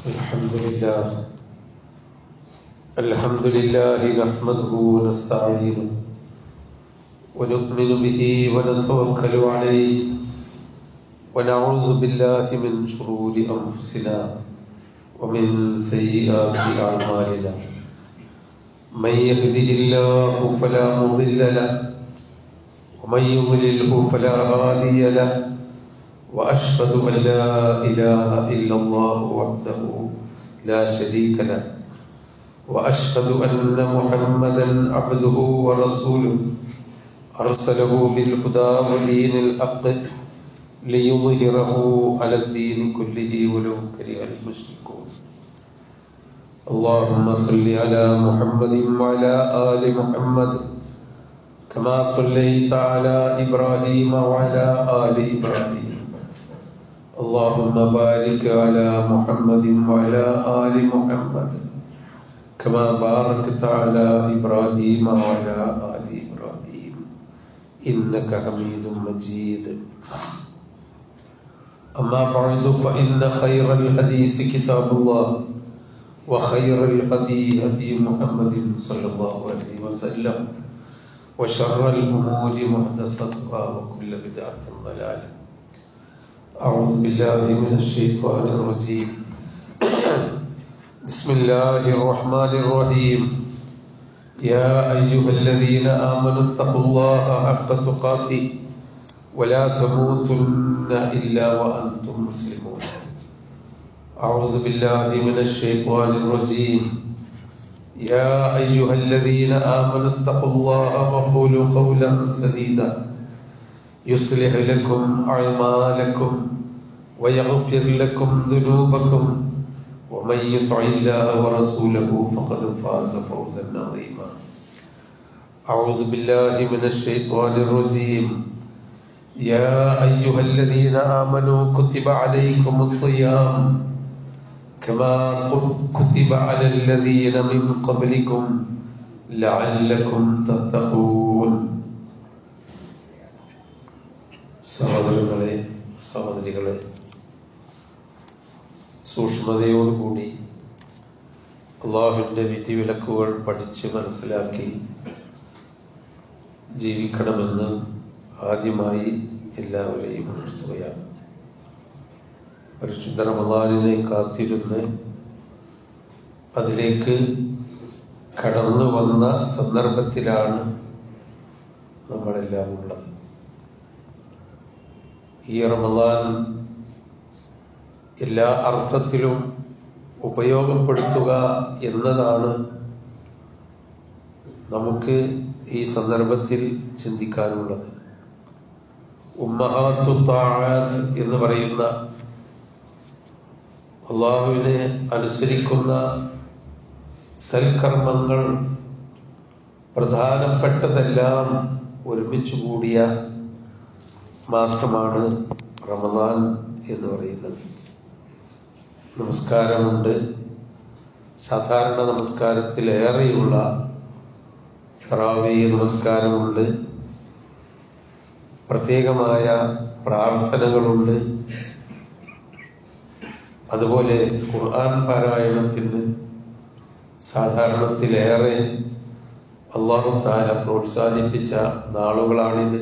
الحمد لله نحمده ونستعينه ونؤمن به ونتوكل عليه ونعوذ بالله من شرور أنفسنا ومن سيئات أعمالنا من يهده الله فلا مضل له ومن يضلله فلا هادي له وأشهد أن لا إله إلا الله وحده لا شريك له وأشهد أن محمدا عبده ورسوله أرسله بالهدى ودين الحق ليظهره على الدين كله ولو كره المشركون. اللهم صل على محمد وعلى آل محمد كما صليت على إبراهيم وعلى آل إبراهيم. اللهم بارك على محمد وعلى آل محمد كما باركت على إبراهيم وعلى آل إبراهيم إنك حميد مجيد. أما بعد فإن خير الحديث كتاب الله وخير الهدي هدي محمد صلى الله عليه وسلم وشر الأمور محدثاتها وكل بدعة ضلالة. أعوذ بالله من الشيطان الرجيم. بسم الله الرحمن الرحيم. يا أيها الذين آمنوا اتقوا الله حق تقاته ولا تموتن إلا وأنتم مسلمون. أعوذ بالله من الشيطان الرجيم. يا أيها الذين آمنوا اتقوا الله وقولوا قولا سديدا يصلح لكم أعمالكم ويغفر لكم ذنوبكم ومن يطع الله ورسوله فقد فاز فوزا عظيما. أعوذ بالله من الشيطان الرجيم. يا أيها الذين آمنوا كتب عليكم الصيام كما كتب على الذين من قبلكم لعلكم تتقون. സഹോദരങ്ങളെ, സഹോദരികളെ, സൂക്ഷ്മതയോടുകൂടി അള്ളാഹുവിൻ്റെ വിധിവിലക്കുകൾ പഠിച്ച് മനസ്സിലാക്കി ജീവിക്കണമെന്ന് ആദ്യമായി എല്ലാവരെയും ഉണർത്തുകയാണ്. പരിശുദ്ധ റമദാനിനെ കാത്തിരുന്ന് അതിലേക്ക് കടന്നു വന്ന സന്ദർഭത്തിലാണ് നമ്മളെല്ലാം ഉള്ളത്. ഈ റമദാൻ എല്ലാ അർത്ഥത്തിലും ഉപയോഗപ്പെടുത്തുക എന്നതാണ് നമുക്ക് ഈ സന്ദർഭത്തിൽ ചിന്തിക്കാനുള്ളത്. ഉമ്മഹാത്തു താഅത്ത് എന്ന് പറയുന്ന അള്ളാഹുവിനെ അനുസരിക്കുന്ന സൽക്കർമ്മങ്ങൾ പ്രധാനപ്പെട്ടതെല്ലാം ഒരുമിച്ച് കൂടിയ മാസമാണ് റമദാൻ എന്ന് പറയുന്നത്. നമസ്കാരമുണ്ട്. സാധാരണ നമസ്കാരത്തിലേറെയുള്ള തറാവീഹ് നമസ്കാരമുണ്ട്. പ്രത്യേകമായ പ്രാർത്ഥനകളുണ്ട്. അതുപോലെ ഖുർആൻ പാരായണത്തിന് സാധാരണത്തിലേറെ അല്ലാഹു തആല പ്രോത്സാഹിപ്പിച്ച നാളുകളാണിത്.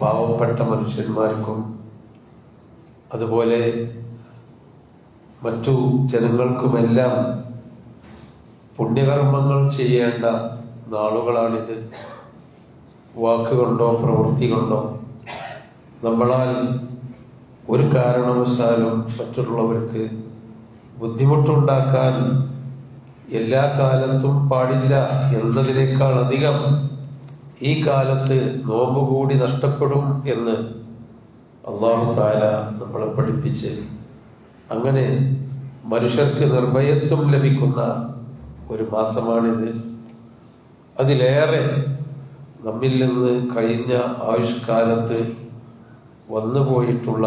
പാവപ്പെട്ട മനുഷ്യന്മാർക്കും അതുപോലെ മറ്റു ജനങ്ങൾക്കുമെല്ലാം പുണ്യകർമ്മങ്ങൾ ചെയ്യേണ്ട നാളുകളാണിത്. വാക്കുകൊണ്ടോ പ്രവൃത്തി കൊണ്ടോ നമ്മളാൽ ഒരു കാരണവശാലും മറ്റുള്ളവർക്ക് ബുദ്ധിമുട്ടുണ്ടാക്കാൻ എല്ലാ കാലത്തും പാടില്ല എന്നതിനേക്കാൾ അധികം ഈ കാലത്ത് നോമ്പ് കൂടി നഷ്ടപ്പെടും എന്ന് അല്ലാഹു തആല നമ്മളെ പഠിപ്പിച്ച് അങ്ങനെ മനുഷ്യർക്ക് നിർഭയത്വം ലഭിക്കുന്ന ഒരു മാസമാണിത്. അതിലേറെ നമ്മിൽ നിന്ന് കഴിഞ്ഞ ആയുഷ്കാലത്ത് വന്നുപോയിട്ടുള്ള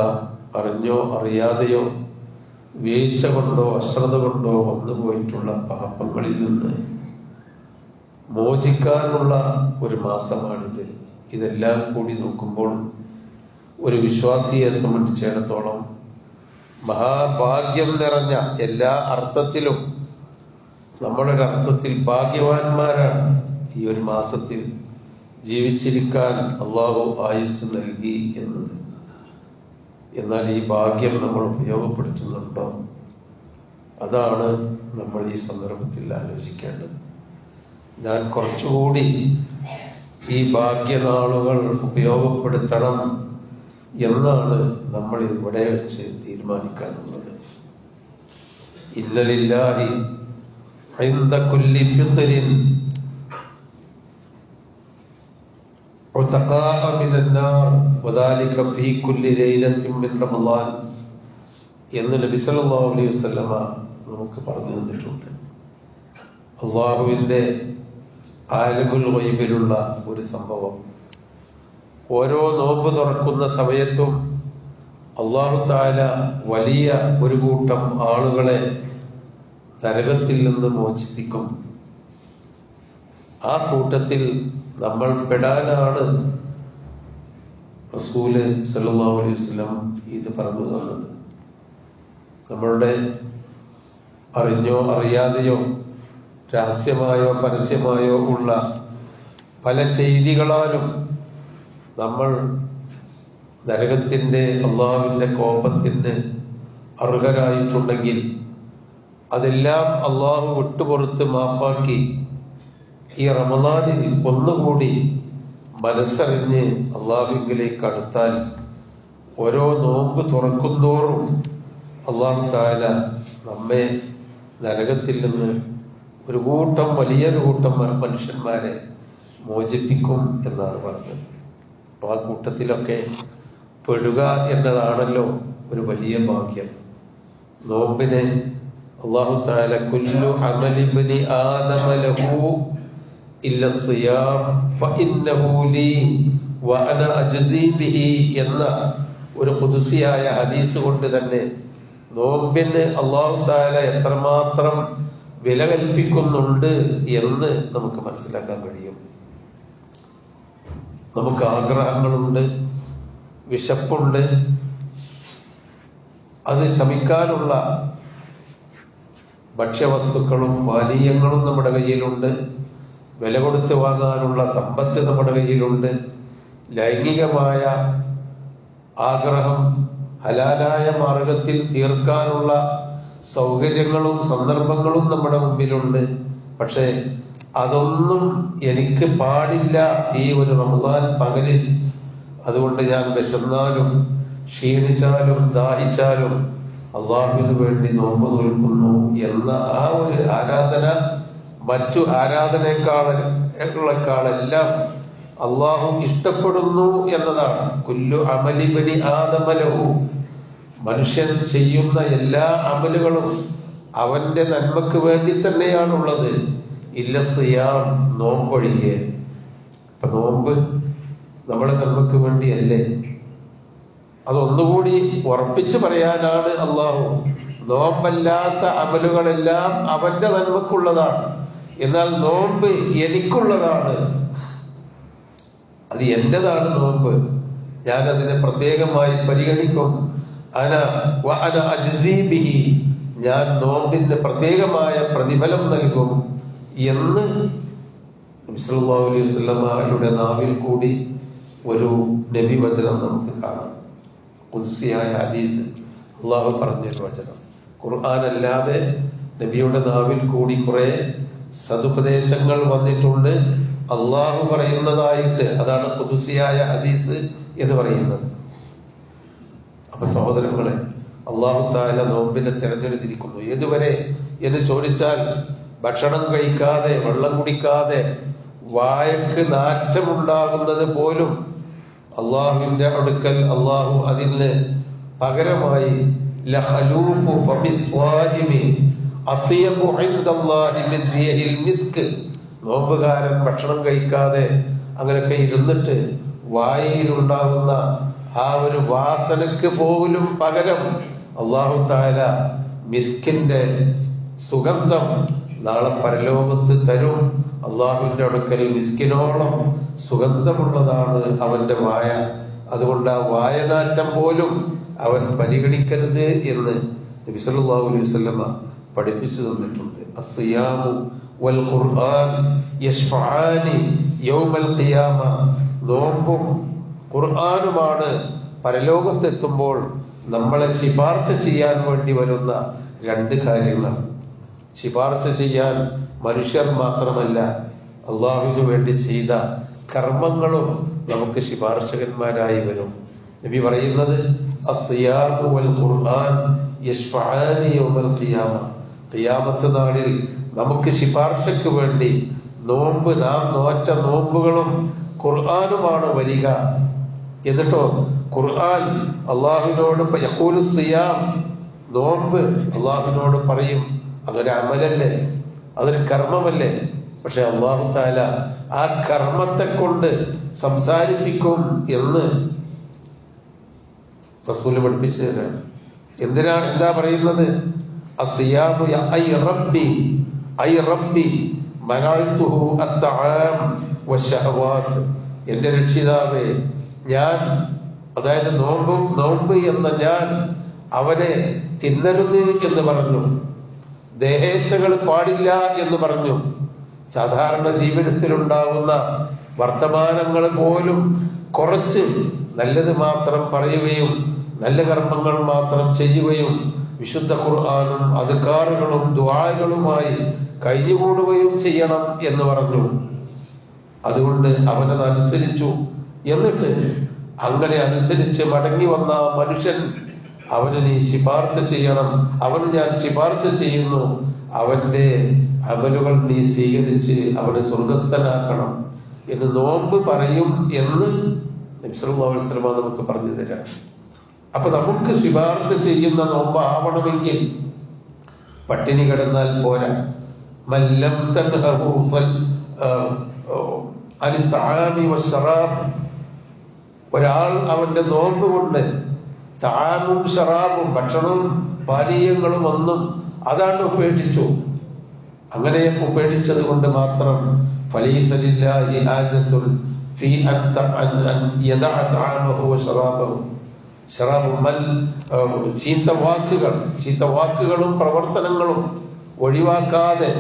അറിഞ്ഞോ അറിയാതെയോ വീഴ്ച കൊണ്ടോ അശ്രദ്ധ കൊണ്ടോ വന്നുപോയിട്ടുള്ള പാപങ്ങളിൽ നിന്ന് മോചിക്കാനുള്ള ഒരു മാസമാണിത്. ഇതെല്ലാം കൂടി നോക്കുമ്പോൾ ഒരു വിശ്വാസിയെ സംബന്ധിച്ചിടത്തോളം മഹാഭാഗ്യം നിറഞ്ഞ എല്ലാ അർത്ഥത്തിലും നമ്മളൊരർത്ഥത്തിൽ ഭാഗ്യവാന്മാരാണ്. ഈ ഒരു മാസത്തിൽ ജീവിച്ചിരിക്കാൻ അള്ളാഹു ആയുസ് നൽകി എന്നത്. എന്നാൽ ഈ ഭാഗ്യം നമ്മൾ ഉപയോഗപ്പെടുത്തുന്നുണ്ടോ? അതാണ് നമ്മൾ ഈ സന്ദർഭത്തിൽ ആലോചിക്കേണ്ടത്. ഞാൻ കുറച്ചുകൂടി ഈ ഭാഗ്യനാളുകൾ ഉപയോഗപ്പെടുത്തണം എന്നാണ് നമ്മൾ ഇവിടെ വെച്ച് തീരുമാനിക്കാനുള്ളത്. ഇന്നലില്ലാഹി ഇൻദ കുല്ലി ഫിത്രിൻ ഉതഖാഅ മിനന്നാർ വദാലിക ഫീ കുല്ലി ലൈലത്തിൻ മിൻ റമളാൻ എന്ന് നബി സല്ലല്ലാഹു അലൈഹി വസല്ലമ നമുക്ക് പറഞ്ഞു തന്നിട്ടുണ്ട്. അള്ളാഹുവിൻ്റെ ആലമുൽ ഗൈബിലുള്ള ഒരു സംഭവം. ഓരോ നോമ്പ് തുറക്കുന്ന സമയത്തും അല്ലാഹു തആല വലിയ ഒരു കൂട്ടം ആളുകളെ നരകത്തിൽ നിന്ന് മോചിപ്പിക്കും. ആ കൂട്ടത്തിൽ നമ്മൾ പെടാനാണ് റസൂല് സല്ലല്ലാഹു അലൈഹി വസല്ലം ഇത് പറഞ്ഞു തന്നത്. നമ്മളുടെ അറിഞ്ഞോ അറിയാതെയോ രഹസ്യമായോ പരസ്യമായോ ഉള്ള പല ചെയ്തികളാലും നമ്മൾ നരകത്തിൻ്റെ അള്ളാഹുവിൻ്റെ കോപത്തിന് അർഹരായിട്ടുണ്ടെങ്കിൽ അതെല്ലാം അള്ളാഹു വിട്ടുപുറത്ത് മാപ്പാക്കി ഈ റമളാനിൽ ഒന്നുകൂടി മനസ്സറിഞ്ഞ് അള്ളാഹുവിലേക്ക് അടുത്താൽ ഓരോ നോമ്പ് തുറക്കുന്തോറും അള്ളാഹു തആല നമ്മെ നരകത്തിൽ നിന്ന് ഒരു കൂട്ടം വലിയൊരു കൂട്ടം മനുഷ്യന്മാരെ മോചിപ്പിക്കും എന്നാണ് പറഞ്ഞത്. അപ്പോൾ ആ കൂട്ടത്തിലൊക്കെ പെടുക എന്നതാണല്ലോ ഒരു വലിയ ഭാഗ്യം. നോമ്പിനെ അല്ലാഹു തആല കുല്ലു അമലി ഇബ്നി ആദമ ലഹു ഇല്ല സിയാം ഫഇന്നഹു ലീ വഅന അജ്സി ബിഹി എന്ന ഒരു ഖുദ്സിയായ ഹദീസ് കൊണ്ട് തന്നെ നോമ്പിന് അല്ലാഹു തആല എത്രമാത്രം വില കൽപ്പിക്കുന്നുണ്ട് എന്ന് നമുക്ക് മനസ്സിലാക്കാൻ കഴിയും. നമുക്ക് ആഗ്രഹങ്ങളുണ്ട്, വിശപ്പുണ്ട്, അത് ശമിക്കാനുള്ള ഭക്ഷ്യവസ്തുക്കളും പാനീയങ്ങളും നമ്മുടെ കയ്യിലുണ്ട്, വില കൊടുത്ത് വാങ്ങാനുള്ള സമ്പത്ത് നമ്മുടെ കയ്യിലുണ്ട്, ലൈംഗികമായ ആഗ്രഹം ഹലാലായ മാർഗത്തിൽ തീർക്കാനുള്ള സൗകര്യങ്ങളും സന്ദർഭങ്ങളും നമ്മുടെ മുമ്പിലുണ്ട്. പക്ഷേ അതൊന്നും എനിക്ക് പാടില്ല ഈ ഒരു റമളാൻ പകലിൽ. അതുകൊണ്ട് ഞാൻ വിശന്നാലും ക്ഷീണിച്ചാലും ദാഹിച്ചാലും അള്ളാഹുവിന് വേണ്ടി നോമ്പ് നോൽക്കുന്നു എന്ന ആ ഒരു ആരാധന മറ്റു ആരാധനയെക്കാളെല്ലാം അള്ളാഹു ഇഷ്ടപ്പെടുന്നു എന്നതാണ്. കുല്ലു അമലി ബനി ആദമ ലഹു, മനുഷ്യൻ ചെയ്യുന്ന എല്ലാ അമലുകളും അവന്റെ നന്മക്ക് വേണ്ടി തന്നെയാണുള്ളത്. ഇല്ല സിയാം, നോമ്പൊഴികെ. ഇപ്പൊ നോമ്പ് നമ്മുടെ നന്മക്ക് വേണ്ടിയല്ലേ? അതൊന്നുകൂടി ഉറപ്പിച്ചു പറയാനാണ് അള്ളാഹു. നോമ്പല്ലാത്ത അമലുകളെല്ലാം അവന്റെ നന്മക്കുള്ളതാണ്, എന്നാൽ നോമ്പ് എനിക്കുള്ളതാണ്, അത് എന്റേതാണ് നോമ്പ്, ഞാൻ അതിനെ പ്രത്യേകമായി പരിഗണിക്കും. അന അജ്സി ബിഹി, ഞാൻ നോമ്പിന് പ്രത്യേകമായ പ്രതിഫലം നൽകും എന്ന് നബി സല്ലല്ലാഹു അലൈഹി വസല്ലമയുടെ നാവിൽ കൂടി ഒരു നബി വചനം നമുക്ക് കാണാം. ഖുദ്സിയായ ഹദീസ്, അള്ളാഹു പറഞ്ഞൊരു വചനം. ഖുർആൻ അല്ലാതെ നബിയുടെ നാവിൽ കൂടി കുറെ സതുപദേശങ്ങൾ വന്നിട്ടുണ്ട് അള്ളാഹു പറയുന്നതായിട്ട്. അതാണ് ഖുദ്സിയായ ഹദീസ് എന്ന് പറയുന്നത്. അപ്പൊ സഹോദരങ്ങളെ, അള്ളാഹു തആല നോമ്പിനെ തിരഞ്ഞെടുത്തിരിക്കുന്നു. ഏതുവരെ എന്ന് ചോദിച്ചാൽ, ഭക്ഷണം കഴിക്കാതെ വെള്ളം കുടിക്കാതെ വായക്ക് നാറ്റമുണ്ടാകുന്നത് പോലും അള്ളാഹുവിന്റെ അടുക്കൽ അള്ളാഹു അതിന് പകരമായി ലഖലൂഫു ഫമിസ്വാഹിമി അത്യബു ഇൻദല്ലാഹി മിൻ റിയഹിൽ മിസ്ക്, നോമ്പുകാരൻ ഭക്ഷണം കഴിക്കാതെ അങ്ങനെയൊക്കെ ഇരുന്നിട്ട് വായിലുണ്ടാകുന്ന ആ ഒരു വാസനക്ക് പോലും പകരം അല്ലാഹു തആല മിസ്കിന്റെ സുഗന്ധം നാളെ പരലോകത്ത് തരും. അള്ളാഹുവിന്റെ അടുക്കൽ മിസ്കിനോളം സുഗന്ധമുള്ളതാണ് അവന്റെ വായ. അതുകൊണ്ട് ആ വായനാറ്റം പോലും അവൻ പരിഗണിക്കരുത് എന്ന് നബി സല്ലല്ലാഹു അലൈഹി വസല്ലമ പഠിപ്പിച്ചു തന്നിട്ടുണ്ട്. അസ്സിയാമു വൽ ഖുർആൻ യശ്ഫഅാനി യൗമൽ ഖിയാമ. നോമ്പും ഖുർആനുമാണ് പരലോകത്തെത്തുമ്പോൾ നമ്മളെ ശിപാർശ ചെയ്യാൻ വേണ്ടി വരുന്ന രണ്ട് കാര്യങ്ങൾ. ശിപാർശ ചെയ്യാൻ മനുഷ്യർ മാത്രമല്ല, അള്ളാഹുവിന് വേണ്ടി ചെയ്ത കർമ്മങ്ങളും നമുക്ക് ശിപാർശകന്മാരായി വരും. നബി പറയുന്നത് അസ്സിയാമു വൽ ഖുർആൻ യശ്ഫഅാനി യൗമൽ ഖിയാമ. ഖിയാമത്ത് നാളിൽ നമുക്ക് ശിപാർശയ്ക്ക് വേണ്ടി നോമ്പ്, നാം നോറ്റ നോമ്പുകളും ഖുർആനുമാണ് വരിക. എന്നിട്ടോ ഖുർആൻ അള്ളാഹുവിനോട് യഖൂലു സിയാം, നോമ്പ് അള്ളാഹുവിനോട് പറയും അതൊരു അമലല്ലേ, അതൊരു കർമ്മമല്ലേ. പക്ഷെ അള്ളാഹു തആല ആ കർമ്മത്തെ കൊണ്ട് സംസാരിപ്പിക്കും എന്ന് റസൂല് പഠിപ്പിച്ചു തരാണ്. എന്താ പറയുന്നത്? അസ്സിയാമു ഐ റബ്ബി ഐ റബ്ബി മനഅതുഹു അത്അം വശഹവാത്ത്. എന്റെ രക്ഷിതാവേ, ഞാൻ, അതായത് നോമ്പ് എന്ന ഞാൻ അവനെ തിന്നരുത് എന്ന് പറഞ്ഞു, ദേഹേച്ഛകൾ പാടില്ല എന്ന് പറഞ്ഞു. സാധാരണ ജീവിതത്തിലുണ്ടാവുന്ന വർത്തമാനങ്ങൾ പോലും കുറച്ച് നല്ലത് മാത്രം പറയുകയും നല്ല കർമ്മങ്ങൾ മാത്രം ചെയ്യുകയും വിശുദ്ധ ഖുർആനും അദ്കാറുകളും ദുആകളുമായി കഴിഞ്ഞുകൂടുകയും ചെയ്യണം എന്ന് പറഞ്ഞു. അതുകൊണ്ട് അവനത് അനുസരിച്ചു. എന്നിട്ട് അങ്ങനെ അനുസരിച്ച് മടങ്ങി വന്ന മനുഷ്യൻ, അവന് നീ ശിപാർശ ചെയ്യണം, അവന് ഞാൻ ശിപാർശ ചെയ്യുന്നു, അവന്റെ അമലുകൾ നീ സ്വീകരിച്ച് അവനെ സ്വർഗസ്ഥനാക്കണം എന്ന് നോമ്പ് പറയും എന്ന് നബി സല്ലല്ലാഹു അലൈഹി വസല്ലം നമുക്ക് പറഞ്ഞു തരാം. അപ്പൊ നമുക്ക് ശിപാർശ ചെയ്യുന്ന നോമ്പ് ആവണമെങ്കിൽ പട്ടിണി കിടന്നാൽ പോരാ. മല്ലം തൻഹു അനി തആമി വശറാബ്. ഒരാൾ അവന്റെ നോമ്പ് കൊണ്ട് തആമും ശറാബും, ഭക്ഷണവും പാനീയങ്ങളും ഒന്നും അതാണ് ഉപേക്ഷിച്ചു. അങ്ങനെ ഉപേക്ഷിച്ചത് കൊണ്ട് മാത്രം ഫലൈസ ലില്ലാഹി ഹാജത്തുൻ ഫീ അൻ യദഅ തആമഹു വശറാബഹു. ചീത്ത വാക്കുകളും പ്രവർത്തനങ്ങളും ഒഴിവാക്കാതെ,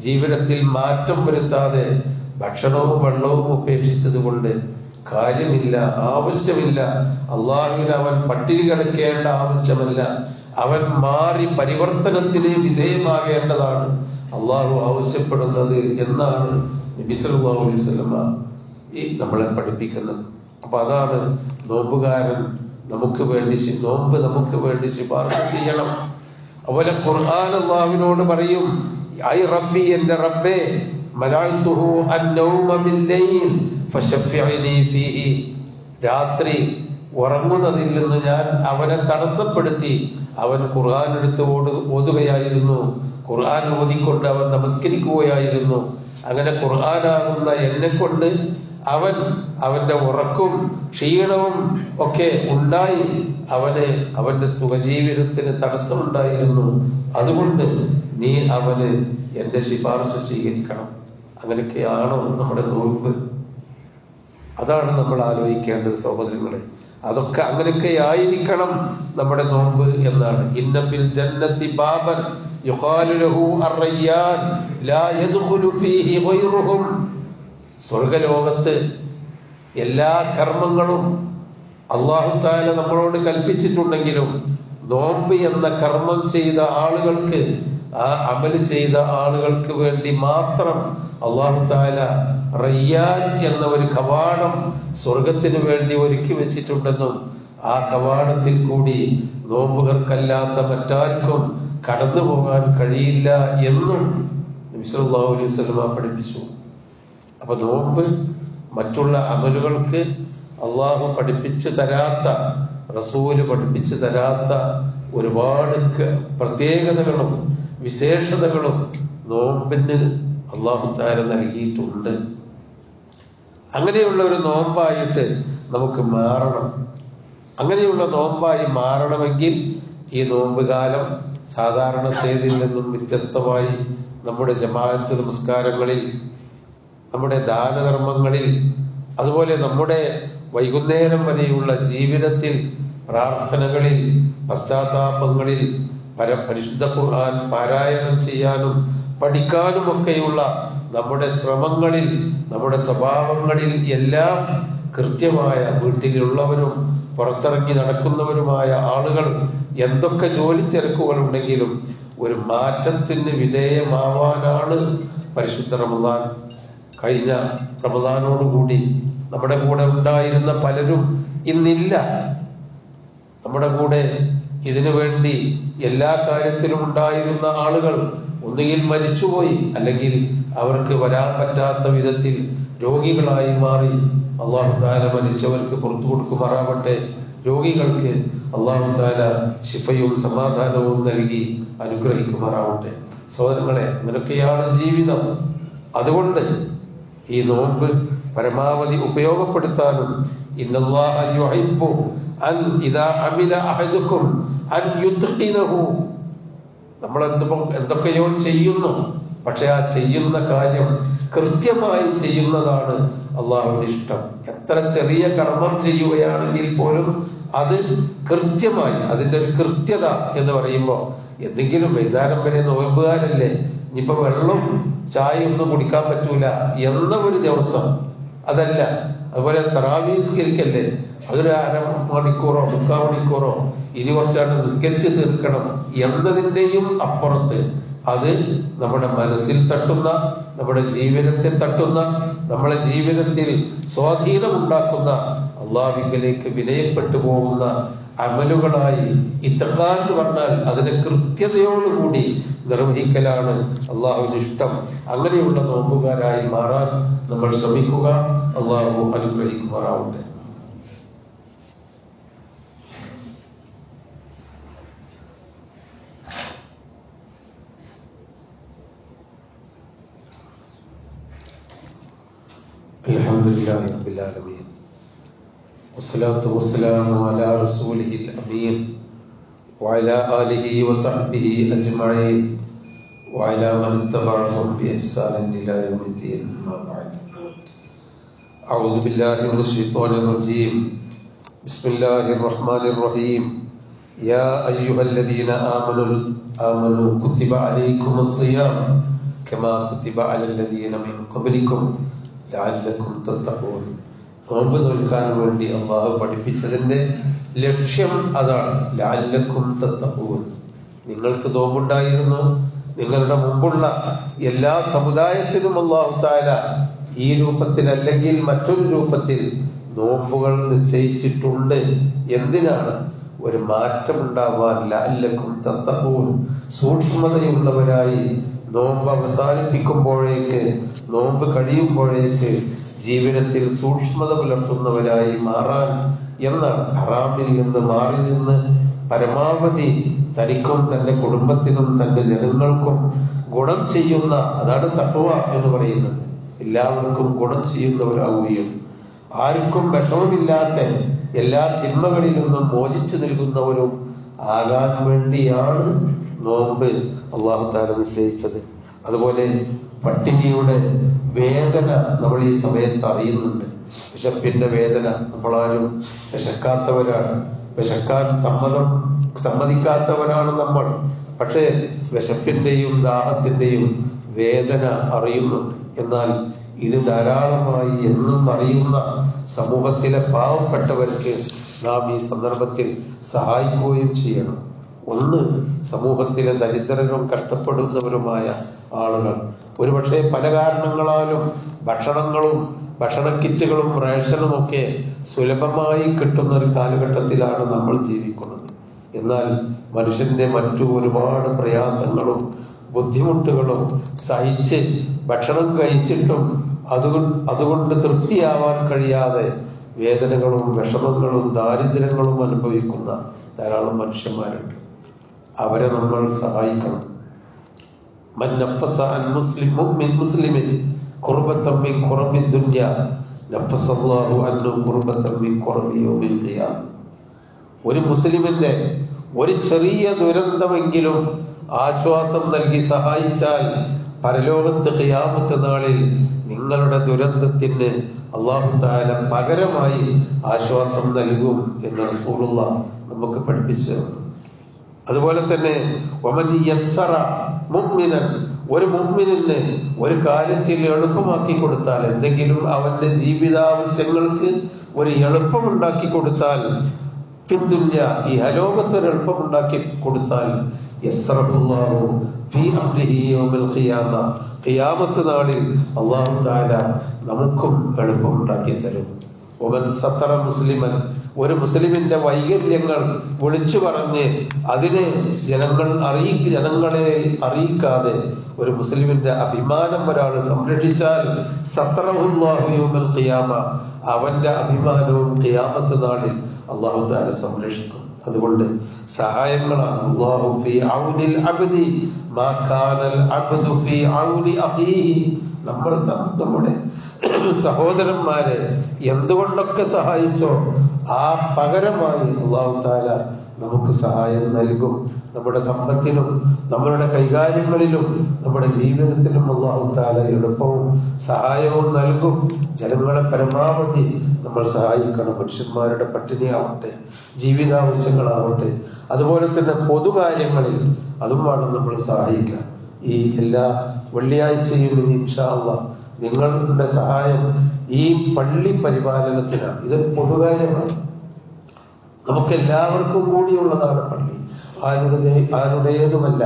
ജീവിതത്തിൽ മാറ്റം വരുത്താതെ ഭക്ഷണവും വെള്ളവും ഉപേക്ഷിച്ചത് കൊണ്ട് കാര്യമില്ല, ആവശ്യമില്ല. അള്ളാഹുവിന് അവൻ പട്ടിണി കിടക്കേണ്ട ആവശ്യമല്ല, അവൻ മാറി പരിവർത്തനത്തിന് വിധേയമാകേണ്ടതാണ് അള്ളാഹു ആവശ്യപ്പെടുന്നത് എന്നാണ് നബി സല്ലല്ലാഹു അലൈഹി വസല്ലം നമ്മളെ പഠിപ്പിക്കുന്നത്. അപ്പൊ അതാണ് നോമ്പുകാരൻ നമുക്ക് വേണ്ടി, നോമ്പ് നമുക്ക് വേണ്ടി ശുപാർശ ചെയ്യണം. അതുപോലെ ഖുർആൻ അള്ളാഹുവിനോട് പറയും ഐ റബ്ബി, എന്റെ റബ്ബേ, മനഅതുഹു അന്നൗമ ബില്ലൈൽ ഫശഫിഅനി ഫീഹി. രാത്രി ഉറങ്ങുന്നതിൽ നിന്ന് ഞാൻ അവനെ തടസ്സപ്പെടുത്തി. അവൻ ഖുർആൻ എടുത്ത് ഓതുകയായിരുന്നു, ഖുർആൻ ഓതിക്കൊണ്ട് അവൻ നമസ്കരിക്കുകയായിരുന്നു. അങ്ങനെ ഖുർആനാകുന്ന എന്നെ കൊണ്ട് അവന്റെ ഉറക്കും ക്ഷീണവും ഒക്കെ ഉണ്ടായി അവന്റെ സുഖജീവിതത്തിന് തടസ്സമുണ്ടായിരുന്നു. അതുകൊണ്ട് നീ അവന് എന്റെ ശുപാർശ സ്വീകരിക്കണം. അങ്ങനെയൊക്കെയാണോ നമ്മുടെ നോമ്പ്? അതാണ് നമ്മൾ ആലോചിക്കേണ്ടത് സഹോദരങ്ങളെ. അതൊക്കെ അങ്ങനെയൊക്കെ ആയിരിക്കണം നമ്മുടെ നോമ്പ് എന്നാണ്. ഇന്ന ഫിൽ ജന്നത്തി ബാബൻ യുഖാലു ലഹു അർറയ്യാൻ ലാ യദ്ഖുലു ഫീഹി ഗൈറുഹും. സ്വർഗലോകത്ത് എല്ലാ കർമ്മങ്ങളും അല്ലാഹു തആല നമ്മളോട് കൽപ്പിച്ചിട്ടുണ്ടെങ്കിലും നോമ്പ് എന്ന കർമ്മം ചെയ്ത ആളുകൾക്ക്, ആ അമൽ ചെയ്ത ആളുകൾക്ക് വേണ്ടി മാത്രം അല്ലാഹു തആല റയ്യാൻ എന്ന ഒരു കവാടം സ്വർഗത്തിന് വേണ്ടി ഒരുക്കി വെച്ചിട്ടുണ്ടെന്നും ആ കവാടത്തിൽ കൂടി നോമ്പുകാർക്കല്ലാത്ത മറ്റാർക്കും കടന്നു പോകാൻ കഴിയില്ല എന്നും നബി സല്ലല്ലാഹു അലൈഹി വസല്ലം പഠിപ്പിച്ചു. അപ്പൊ നോമ്പ് മറ്റുള്ള അമലുകൾക്ക് അള്ളാഹു പഠിപ്പിച്ചു തരാത്ത, റസൂല് പഠിപ്പിച്ചു തരാത്ത ഒരുപാട് പ്രത്യേകതകളും വിശേഷതകളും നോമ്പിന് അള്ളാഹു തആല നൽകിയിട്ടുണ്ട്. അങ്ങനെയുള്ള ഒരു നോമ്പായിട്ട് നമുക്ക് മാറണം. അങ്ങനെയുള്ള നോമ്പായി മാറണമെങ്കിൽ ഈ നോമ്പ് കാലം സാധാരണത്തേതിൽ നിന്നും വ്യത്യസ്തമായി നമ്മുടെ ജമാഅത്ത് നമസ്കാരങ്ങളിൽ, നമ്മുടെ ദാനധർമ്മങ്ങളിൽ, അതുപോലെ നമ്മുടെ വൈകുന്നേരം വരെയുള്ള ജീവിതത്തിൽ പ്രാർത്ഥനകളിൽ, പശ്ചാത്താപങ്ങളിൽ, പരിശുദ്ധ ഖുർആൻ പാരായണം ചെയ്യാനും പഠിക്കാനുമൊക്കെയുള്ള നമ്മുടെ ശ്രമങ്ങളിൽ, നമ്മുടെ സ്വഭാവങ്ങളിൽ എല്ലാം കൃത്യമായ, വീട്ടിലുള്ളവരും പുറത്തിറങ്ങി നടക്കുന്നവരുമായ ആളുകൾ എന്തൊക്കെ ജോലി തിരക്കുകളുണ്ടെങ്കിലും ഒരു മാറ്റത്തിന് വിധേയമാവാനാണ് പരിശുദ്ധ റമദാൻ. കഴിഞ്ഞ റമദാനോടുകൂടി നമ്മുടെ കൂടെ ഉണ്ടായിരുന്ന പലരും ഇന്നില്ല. നമ്മുടെ കൂടെ ഇതിനു വേണ്ടി എല്ലാ കാര്യത്തിലും ഉണ്ടായിരുന്ന ആളുകൾ ഒന്നുകിൽ മരിച്ചുപോയി, അല്ലെങ്കിൽ അവർക്ക് വരാൻ പറ്റാത്ത വിധത്തിൽ രോഗികളായി മാറി. അല്ലാഹു തആല മരിച്ചവർക്ക് പുറത്തു കൊടുക്കുമാറാവട്ടെ. രോഗികൾക്ക് അല്ലാഹു തആല ശിഫയും സമാധാനവും നൽകി അനുഗ്രഹിക്കുമാറാവട്ടെ. സഹോദരങ്ങളെ, നിനക്കെയാണ് ജീവിതം. അതുകൊണ്ട് ഈ നോമ്പ് പരമാവധി ഉപയോഗപ്പെടുത്താനും, ഇന്നല്ലാഹ യുഹിബ്ബു അൻ ഇദാ അമില അഹദുക്കും അൻ യുത്ഖിനഹു, നമ്മൾ എന്തൊക്കെയോ ചെയ്യുന്നു, പക്ഷെ ആ ചെയ്യുന്ന കാര്യം കൃത്യമായി ചെയ്യുന്നതാണ് അള്ളാഹുവിന് ഇഷ്ടം. എത്ര ചെറിയ കർമ്മം ചെയ്യുകയാണെങ്കിൽ പോലും അത് കൃത്യമായി, അതിന്റെ ഒരു കൃത്യത എന്ന് പറയുമ്പോൾ, എന്തെങ്കിലും വൈകുന്നേരം വരെ നോമ്പുകാരല്ലേ, ഇനിയിപ്പോ വെള്ളം ചായ ഒന്നും കുടിക്കാൻ പറ്റൂല എന്ന ഒരു ദിവസം അതല്ല. അതുപോലെ തറാവീഹ് നിസ്കരിക്കല്ലേ, അതൊരു അരമണിക്കൂറോ 3/4 മണിക്കൂറോ ഇനി കുറച്ചാണ് നിസ്കരിച്ച് തീർക്കണം എന്നതിൻ്റെയും അപ്പുറത്ത് അത് നമ്മുടെ മനസ്സിൽ തട്ടുന്ന, നമ്മുടെ ജീവിതത്തെ തട്ടുന്ന, നമ്മുടെ ജീവിതത്തിൽ സ്വാധീനമുണ്ടാക്കുന്ന, അള്ളാഹുവിലേക്ക് വിനയപ്പെട്ടു പോകുന്ന അമലുകളായി ഇത്തഖാ എന്ന് പറഞ്ഞാൽ അതിന്റെ കൃത്യതയോടുകൂടി നിർവഹിക്കലാണ് അള്ളാഹുവിന് ഇഷ്ടം. അങ്ങനെയുള്ള നോമ്പുകാരായി മാറാൻ നമ്മൾ ശ്രമിക്കുക. അള്ളാഹു അനുഗ്രഹിക്കുമാറാവട്ടെ. അൽഹംദുലില്ലാഹി റബ്ബിൽ ആലമീൻ വസ്സലാത്തു വസ്സലാമു അലാ റസൂലിഹിൽ അമീൻ വഅലാ ആലിഹി വസഹ്ബിഹി അജ്മഈൻ വഅലാ മൻ തബഅഹും ബിഇഹ്സാനിൻ ഇലാ യൗമിദ്ദീൻ. അമ്മാ ബഅദ്. അഊദു ബില്ലാഹി മിനശ് ശൈത്വാനിർ റജീം. ബിസ്മില്ലാഹിർ റഹ്മാനിർ റഹീം. യാ അയ്യുഹല്ലദീന ആമനൂ കുതിബ അലൈക്കുമുസ് സിയാം കമാ കുതിബ അലല്ലദീന മിൻ ഖബ്ലിക്കും ലഅല്ലക്കും തത്തഖൂൻ. നോമ്പ് നോൽക്കാൻ വേണ്ടി അള്ളാഹു പഠിപ്പിച്ചതിന്റെ ലക്ഷ്യം അതാണ്. ലഅല്ലക്കും തത്തഖൂൻ. നിങ്ങൾക്ക് നോമ്പുണ്ടായിരുന്നു. നിങ്ങളുടെ മുമ്പുള്ള എല്ലാ സമുദായത്തിനും അല്ലാഹു തആല ഈ രൂപത്തിൽ അല്ലെങ്കിൽ മറ്റൊരു രൂപത്തിൽ നോമ്പുകൾ നിശ്ചയിച്ചിട്ടുണ്ട്. എന്തിനാണ്? ഒരു മാറ്റമുണ്ടാവാൻ. ലഅല്ലക്കും തത്തഖൂൻ. സൂക്ഷ്മതയുള്ളവരായി നോമ്പ് അവസാനിപ്പിക്കുമ്പോഴേക്ക്, നോമ്പ് കഴിയുമ്പോഴേക്ക് ജീവിതത്തിൽ സൂക്ഷ്മത പുലർത്തുന്നവരായി മാറാൻ എന്നാണ്. ഹറാമിൽ നിന്ന് മാറി നിന്ന് പരമാവധി തനിക്കും തന്റെ കുടുംബത്തിനും തന്റെ ജനങ്ങൾക്കും ഗുണം ചെയ്യുന്ന, അതാണ് തഖ്വ എന്ന് പറയുന്നത്. എല്ലാവർക്കും ഗുണം ചെയ്യുന്നവരാവുകയും ആർക്കും വിഷമമില്ലാത്ത എല്ലാ തിന്മകളിൽ നിന്നും മോചിച്ചു നൽകുന്നവരും ആകാൻ വേണ്ടിയാണ് നോമ്പ് അല്ലാഹു തആല നിശ്ചയിച്ചത്. അതുപോലെ പട്ടിണിയുടെ വേദന നമ്മൾ ഈ സമയത്ത് അറിയുന്നുണ്ട്. വിശപ്പിന്റെ വേദന. നമ്മളാരും വിശക്കാത്തവരാണ്, വിശക്കാൻ സമ്മതിക്കാത്തവരാണ് നമ്മൾ. പക്ഷേ വിശപ്പിന്റെയും ദാഹത്തിന്റെയും വേദന അറിയുന്നുണ്ട്. എന്നാൽ ഇത് ധാരാളമായി എന്നും അറിയുന്ന സമൂഹത്തിലെ പാവപ്പെട്ടവർക്ക് നാം ഈ സന്ദർഭത്തിൽ സഹായിക്കുകയും ചെയ്യണം. ഒന്ന്, സമൂഹത്തിലെ ദരിദ്രരും കഷ്ടപ്പെടുന്നവരുമായ ആളുകൾ. ഒരുപക്ഷെ പല കാരണങ്ങളാലും ഭക്ഷണങ്ങളും ഭക്ഷണക്കിറ്റുകളും റേഷനും ഒക്കെ സുലഭമായി കിട്ടുന്ന ഒരു കാലഘട്ടത്തിലാണ് നമ്മൾ ജീവിക്കുന്നത്. എന്നാൽ മനുഷ്യന്റെ മറ്റു ഒരുപാട് പ്രയാസങ്ങളും ബുദ്ധിമുട്ടുകളും സഹിച്ച് ഭക്ഷണം കഴിച്ചിട്ടും അതുകൊണ്ട് തൃപ്തിയാവാൻ കഴിയാതെ വേദനകളും വിഷമങ്ങളും ദാരിദ്ര്യങ്ങളും അനുഭവിക്കുന്ന ധാരാളം മനുഷ്യന്മാരുണ്ട്. അവരെ നമ്മൾ സഹായിക്കണം. മൻ നഫസ അൻ മുസ്ലിമിൻ ഖുർബതൻ മിൻ ഖുറബി ദുനിയ നഫസല്ലാഹു അൻഹു ഖുർബതൻ മിൻ ഖുറബി യൗമിൽ ഖിയാമ. ഒരു മുസ്ലിമിന്റെ ഒരു ചെറിയ ദുരന്തമെങ്കിലും ആശ്വാസം നൽകി സഹായിച്ചാൽ പരലോകത്ത് ഖിയാമത്ത് നാളിൽ നിങ്ങളുടെ ദുരന്തത്തിന് അല്ലാഹു തആല പകരമായി ആശ്വാസം നൽകും എന്ന് റസൂലുള്ളാഹി നമുക്ക് പഠിപ്പിച്ചു. അതുപോലെ തന്നെ വമൻ യസ്സറ മുഅ്മിനൻ, ഒരു മുഅ്മിനിന് ഒരു കാര്യത്തിൽ എളുപ്പമാക്കി കൊടുത്താൽ, എന്തെങ്കിലും അവന്റെ ജീവിതാവശ്യങ്ങൾക്ക് ഒരു എളുപ്പമുണ്ടാക്കി കൊടുത്താൽ, ഫിദ്ദുനിയ, ഈ ഹലോകത്തൊരു എളുപ്പമുണ്ടാക്കി കൊടുത്താൽ, യസ്റഹുല്ലാഹു ഫീ അംരിഹി യൗമൽ ഖിയാമ, ഖിയാമത്ത് നാളിൽ അല്ലാഹു തആല നമുക്കും എളുപ്പമുണ്ടാക്കി തരും. വമൻ സത്തറ മുസ്ലിമൻ, ഒരു മുസ്ലിമിന്റെ വൈകല്യങ്ങൾ വിളിച്ചു പറഞ്ഞ് അതിനെ ജനങ്ങളെ അറിയിക്കാതെ ഒരു മുസ്ലിമിന്റെ അഭിമാനം ഒരാൾ സംരക്ഷിച്ചാൽ, സത്തറഹുല്ലാഹു യൗമൽ ഖിയാമ, അവന്റെ അഭിമാനവും ഖിയാമത്ത് നാളിൽ അല്ലാഹു തആല സംരക്ഷിക്കും. അതുകൊണ്ട് സഹായങ്ങളാണ്. അല്ലാഹു ഫീ ഔനിൽ അബ്ദി മാ കാനൽ അബ്ദു ഫീ ഔനി അഖീഹി, നമ്മൾ നമ്മുടെ സഹോദരന്മാരെ എന്തുകൊണ്ടൊക്കെ സഹായിച്ചോ ആ പകരമായി അല്ലാഹു തആല നമുക്ക് സഹായം നൽകും. നമ്മുടെ സമ്പത്തിലും നമ്മളുടെ കൈകാര്യങ്ങളിലും നമ്മുടെ ജീവിതത്തിലും അല്ലാഹു തആല എളുപ്പവും സഹായവും നൽകും. ജനങ്ങളെ പരമാവധി നമ്മൾ സഹായിക്കണം. മനുഷ്യന്മാരുടെ പട്ടിണിയാവട്ടെ, ജീവിതാവശ്യങ്ങളാവട്ടെ, അതുപോലെ തന്നെ പൊതുകാര്യങ്ങളിൽ അതും വേണം നമ്മൾ സഹായിക്കാൻ. ഈ എല്ലാ വെള്ളിയാഴ്ചയും ഇൻഷാ അല്ലാഹ് നിങ്ങളുടെ സഹായം ഈ പള്ളി പരിപാലനത്തിനാണ്. ഇതൊരു പൊതുകാര്യമാണ്, നമുക്കെല്ലാവർക്കും കൂടിയുള്ളതാണ് പള്ളി, ആരുടേതുമല്ല.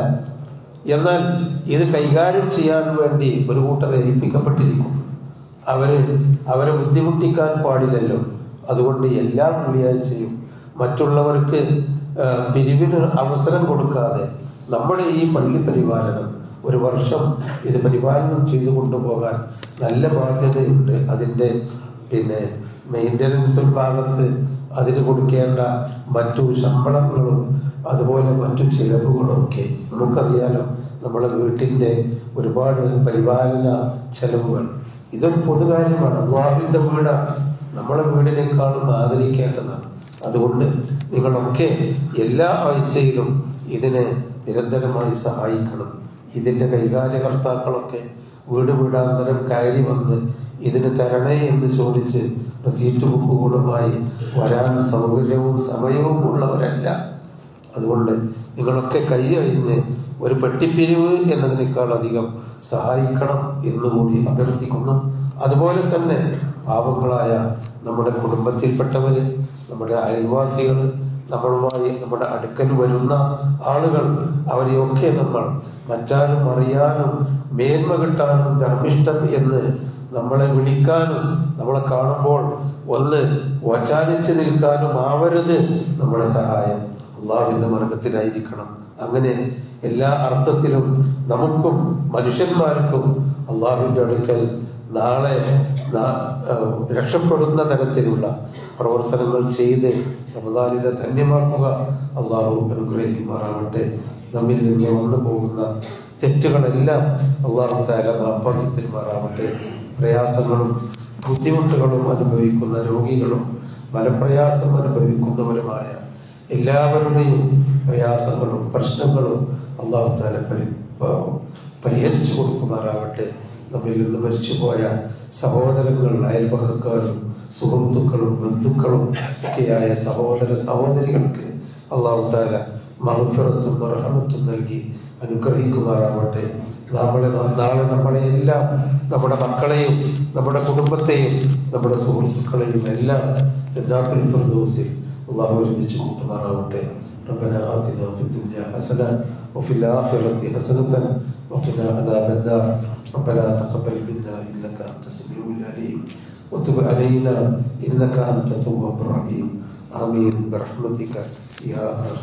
എന്നാൽ ഇത് കൈകാര്യം ചെയ്യാൻ വേണ്ടി ഒരു കൂട്ടരെ ഏൽപ്പിക്കപ്പെട്ടിരിക്കും. അവരെ ബുദ്ധിമുട്ടിക്കാൻ പാടില്ലല്ലോ. അതുകൊണ്ട് എല്ലാ വെള്ളിയാഴ്ചയും മറ്റുള്ളവർക്ക് പിരിവിന് അവസരം കൊടുക്കാതെ നമ്മുടെ ഈ പള്ളി പരിപാലനം ഒരു വർഷം ഇത് പരിപാലനം ചെയ്തു കൊണ്ടുപോകാൻ നല്ല ബാധ്യതയുണ്ട്. അതിൻ്റെ മെയിൻ്റനൻസ് ഭാഗത്ത് അതിന് കൊടുക്കേണ്ട മറ്റു ശമ്പളങ്ങളും അതുപോലെ മറ്റു ചിലവുകളും ഒക്കെ നമുക്കറിയാലോ. നമ്മുടെ വീട്ടിൻ്റെ ഒരുപാട് പരിപാലന ചെലവുകൾ, ഇതൊരു പൊതുകാര്യമാണ്. അല്ലാഹുവിൻ്റെ വീടാണ്, നമ്മളെ വീടിനേക്കാളും ആദരിക്കേണ്ടതാണ്. അതുകൊണ്ട് നിങ്ങളൊക്കെ എല്ലാ ആഴ്ചയിലും ഇതിനെ നിരന്തരമായി സഹായിക്കണം. ഇതിൻ്റെ കൈകാര്യകർത്താക്കളൊക്കെ വീടാന്തരം കയറി വന്ന് ഇതിന് തരണേ എന്ന് ചോദിച്ച് റസീറ്റ് ബുക്കുകളുമായി വരാൻ സൗകര്യവും സമയവും ഉള്ളവരല്ല. അതുകൊണ്ട് നിങ്ങളൊക്കെ കൈയഴിഞ്ഞ് ഒരു പെട്ടിപ്പിരിവ് എന്നതിനേക്കാൾ അധികം സഹായിക്കണം എന്നുകൂടി അഭ്യർത്ഥിക്കുന്നു. അതുപോലെ തന്നെ പാവങ്ങളായ നമ്മുടെ കുടുംബത്തിൽപ്പെട്ടവര്, നമ്മുടെ അയൽവാസികൾ, നമ്മളുമായി നമ്മുടെ അടുക്കൽ വരുന്ന ആളുകൾ, അവരെയൊക്കെ നമ്മൾ മറ്റാരും അറിയാനും മേന്മ കിട്ടാനും ധർമ്മിഷ്ഠം എന്ന് നമ്മളെ വിളിക്കാനും നമ്മളെ കാണുമ്പോൾ ഒന്ന് വചാനിച്ച് നിൽക്കാനും ആവരുത് നമ്മുടെ സഹായം. അള്ളാഹുവിന്റെ മാർഗത്തിലായിരിക്കണം. അങ്ങനെ എല്ലാ അർത്ഥത്തിലും നമുക്കും മനുഷ്യന്മാർക്കും അള്ളാഹുവിന്റെ അടുക്കൽ നാളെ രക്ഷപ്പെടുന്ന തരത്തിലുള്ള പ്രവർത്തനങ്ങൾ ചെയ്ത് റമദാനിനെ ധന്യമാക്കുക. അള്ളാഹു അനുഗ്രഹിക്കുമാറാവട്ടെ. നമ്മിൽ നിന്ന് വന്നു പോകുന്ന തെറ്റുകളെല്ലാം അള്ളാഹു തആല മാപ്പാക്കി തരുമാറാവട്ടെ. പ്രയാസങ്ങളും ബുദ്ധിമുട്ടുകളും അനുഭവിക്കുന്ന രോഗികളും മനപ്രയാസം അനുഭവിക്കുന്നവരുമായ എല്ലാവരുടെയും പ്രയാസങ്ങളും പ്രശ്നങ്ങളും അള്ളാഹു തആല പരിഹരിച്ചു കൊടുക്കുമാറാവട്ടെ. നമ്മിൽ നിന്ന് മരിച്ചുപോയ സഹോദരങ്ങൾ, അയൽപക്കക്കാരും സുഹൃത്തുക്കളും ബന്ധുക്കളും ഒക്കെയായ സഹോദര സഹോദരികൾക്ക് അള്ളാഹു തആല മഗ്ഫിറത്തും റഹ്മത്തും നൽകി അനുഗ്രഹിക്കുമാറാവട്ടെ. നാളെ നമ്മളെ എല്ലാം, നമ്മുടെ മക്കളെയും നമ്മുടെ കുടുംബത്തെയും നമ്മുടെ സുഹൃത്തുക്കളെയും എല്ലാം ജന്നാത്തുൽ ഫിർദൗസിൽ അള്ളാഹു ഒരുമിച്ച് കൂട്ടുമാറാവട്ടെ. ربنا آتنا في الدنيا حسنة وفي الآخرة حسنة وقنا عذاب النار. ربنا تقبل منا إنك أنت السميع العليم وتب علينا إنك أنت التواب الرحيم. آمين برحمتك يا أرحم